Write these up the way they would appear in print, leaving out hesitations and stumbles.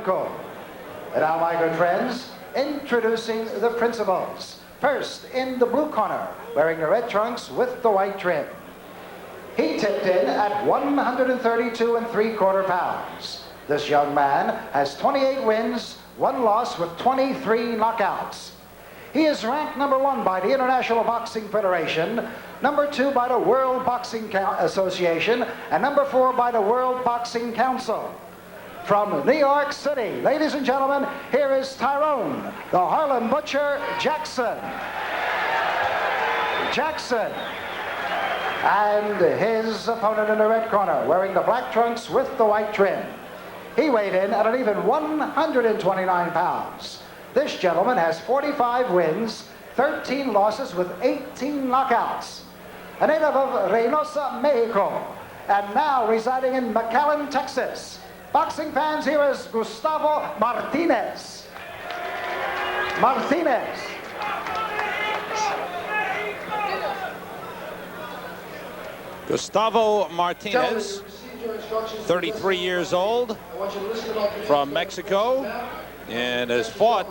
Uncle. And now, my good friends, introducing the principals. First, in the blue corner, wearing the red trunks with the white trim. He tipped in at 132 3/4 pounds. This young man has 28 wins, 1 loss with 23 knockouts. He is ranked number 1 by the International Boxing Federation, number 2 by the World Boxing Association, and number 4 by the World Boxing Council. From New York City, ladies and gentlemen, here is Tyrone, the Harlem Butcher Jackson. And his opponent in the red corner, wearing the black trunks with the white trim. He weighed in at an even 129 pounds. This gentleman has 45 wins, 13 losses with 18 knockouts. A native of Reynosa, Mexico, and now residing in McAllen, Texas. Boxing fans, here is Gustavo Martinez. Gustavo Martinez, 33 years old, from Mexico, and has fought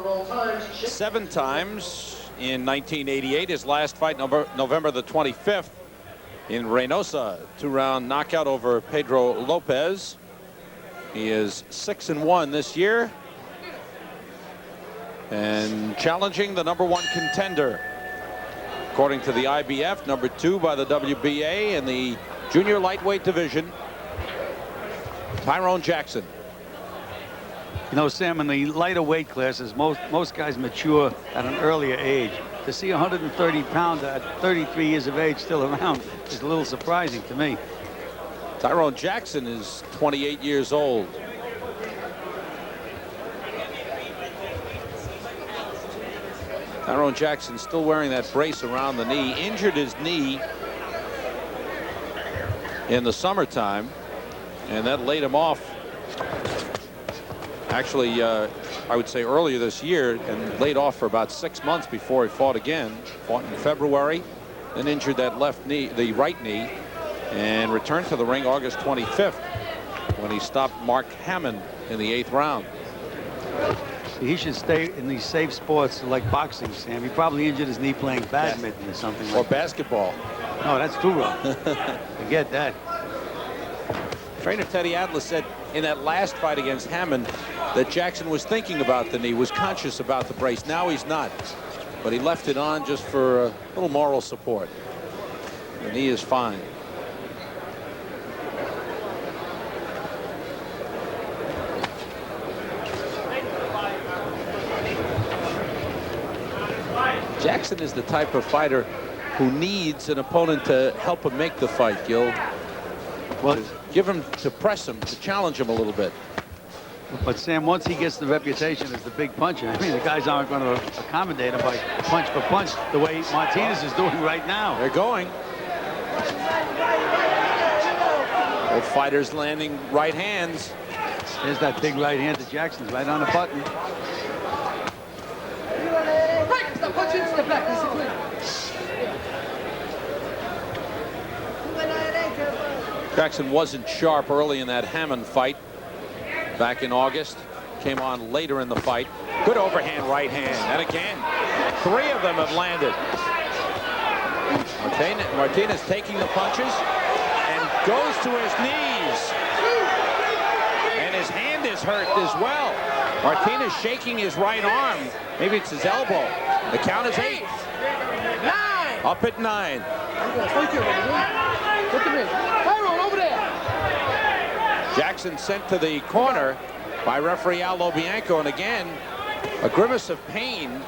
7 times in 1988. His last fight, November the 25th, in Reynosa, 2-round knockout over Pedro Lopez. He is 6-1 this year, and challenging the number 1 contender, according to the IBF, number 2 by the WBA in the junior lightweight division, Tyrone Jackson. You know, Sam, in the lighter weight classes, most guys mature at an earlier age. To see a 130-pounder at 33 years of age still around is a little surprising to me. Tyrone Jackson is 28 years old. Tyrone Jackson still wearing that brace around the knee. Injured his knee in the summertime, and that laid him off. Actually, I would say earlier this year, and laid off for about 6 months before he fought again. Fought in February, then injured that left knee, the right knee, and returned to the ring August 25th when he stopped Mark Hammond in the 8th round. He should stay in these safe sports like boxing, Sam. He probably injured his knee playing badminton or something like that. Or basketball. No, that's too rough. Forget that. Trainer Teddy Atlas said in that last fight against Hammond that Jackson was thinking about the knee, was conscious about the brace. Now he's not, but he left it on just for a little moral support. The knee is fine. Jackson is the type of fighter who needs an opponent to help him make the fight, Gil. Well, give him, to press him, to challenge him a little bit. But Sam, once he gets the reputation as the big puncher, I mean, the guys aren't going to accommodate him by punch for punch the way Martinez is doing right now. They're going. Both fighters landing right hands. There's that big right hand to Jackson's right on the button. Jackson wasn't sharp early in that Hammond fight back in August. Came on later in the fight. Good overhand right hand. And again, 3 of them have landed. Martinez taking the punches and goes to his knees. And his hand is hurt as well. Martinez shaking his right arm. Maybe it's his elbow. The count is 8. 9. Up at 9. Jackson sent to the corner by referee Aldo Bianco, and again a grimace of pain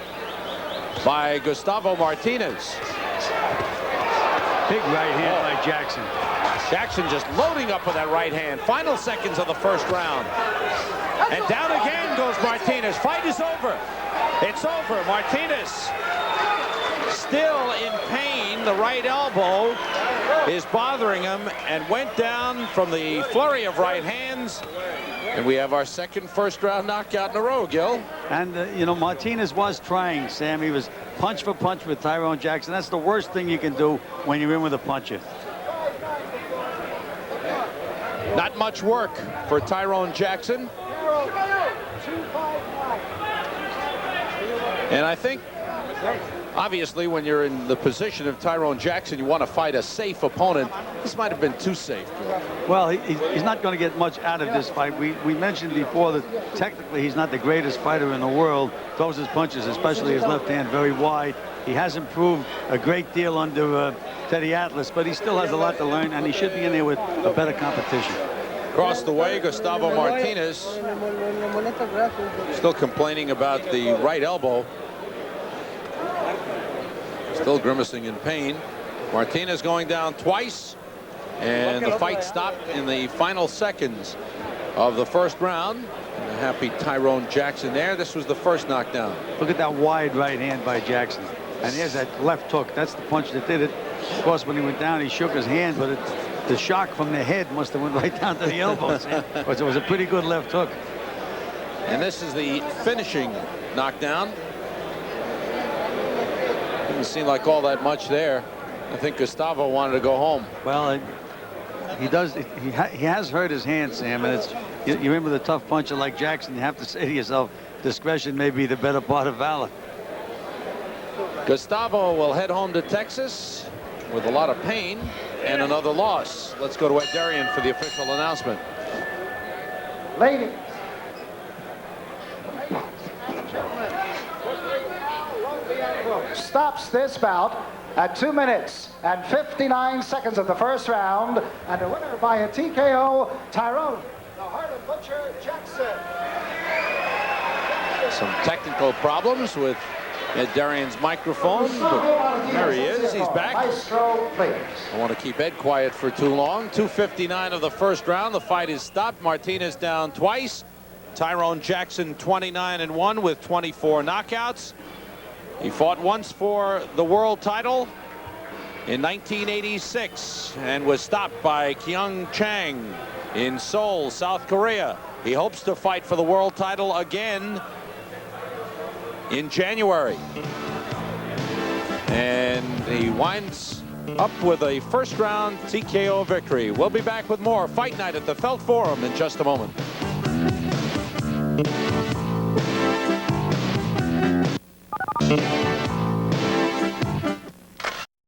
by Gustavo Martinez. Big right hand by Jackson. Jackson just loading up with that right hand. Final seconds of the first round. And down again goes Martinez. Fight is over. It's over. Martinez still in pain. The right elbow is bothering him and went down from the flurry of right hands. And we have our second first-round knockout in a row, Gil. And, you know, Martinez was trying, Sam. He was punch for punch with Tyrone Jackson. That's the worst thing you can do when you're in with a puncher. Not much work for Tyrone Jackson. And I think, obviously, when you're in the position of Tyrone Jackson, you want to fight a safe opponent. This might have been too safe. Well, he's not going to get much out of this fight. We mentioned before that technically he's not the greatest fighter in the world. Throws his punches, especially his left hand, very wide. He has improved a great deal under Teddy Atlas, but he still has a lot to learn, and he should be in there with a better competition. Across the way, Gustavo Martinez still complaining about the right elbow. Still grimacing in pain. Martinez going down twice, and the fight stopped in the final seconds of the first round. And a happy Tyrone Jackson there. This was the first knockdown. Look at that wide right hand by Jackson. And there's that left hook. That's the punch that did it. Of course, when he went down, he shook his hand, but the shock from the head must have went right down to the elbows. It was a pretty good left hook. And this is the finishing knockdown. Didn't seem like all that much there. I think Gustavo wanted to go home. Well, he does. He has hurt his hand, Sam, and it's you remember the tough puncher like Jackson. You have to say to yourself, discretion may be the better part of valor. Gustavo will head home to Texas with a lot of pain and another loss. Let's go to Ed Darian for the official announcement. Ladies. Stops this bout at 2 minutes and 59 seconds of the first round, and the winner by a TKO, Tyrone, the Harlem Butcher Jackson. Some technical problems with Ed Darian's microphone, but there he is. He's back. Maestro, please. I want to keep Ed quiet for too long. 2:59 of the first round. The fight is stopped. Martinez down twice. Tyrone Jackson 29-1 with 24 knockouts. He fought once for the world title in 1986 and was stopped by Kyung Chang in Seoul, South Korea. He hopes to fight for the world title again in January. And he winds up with a first round TKO victory. We'll be back with more Fight Night at the Felt Forum in just a moment.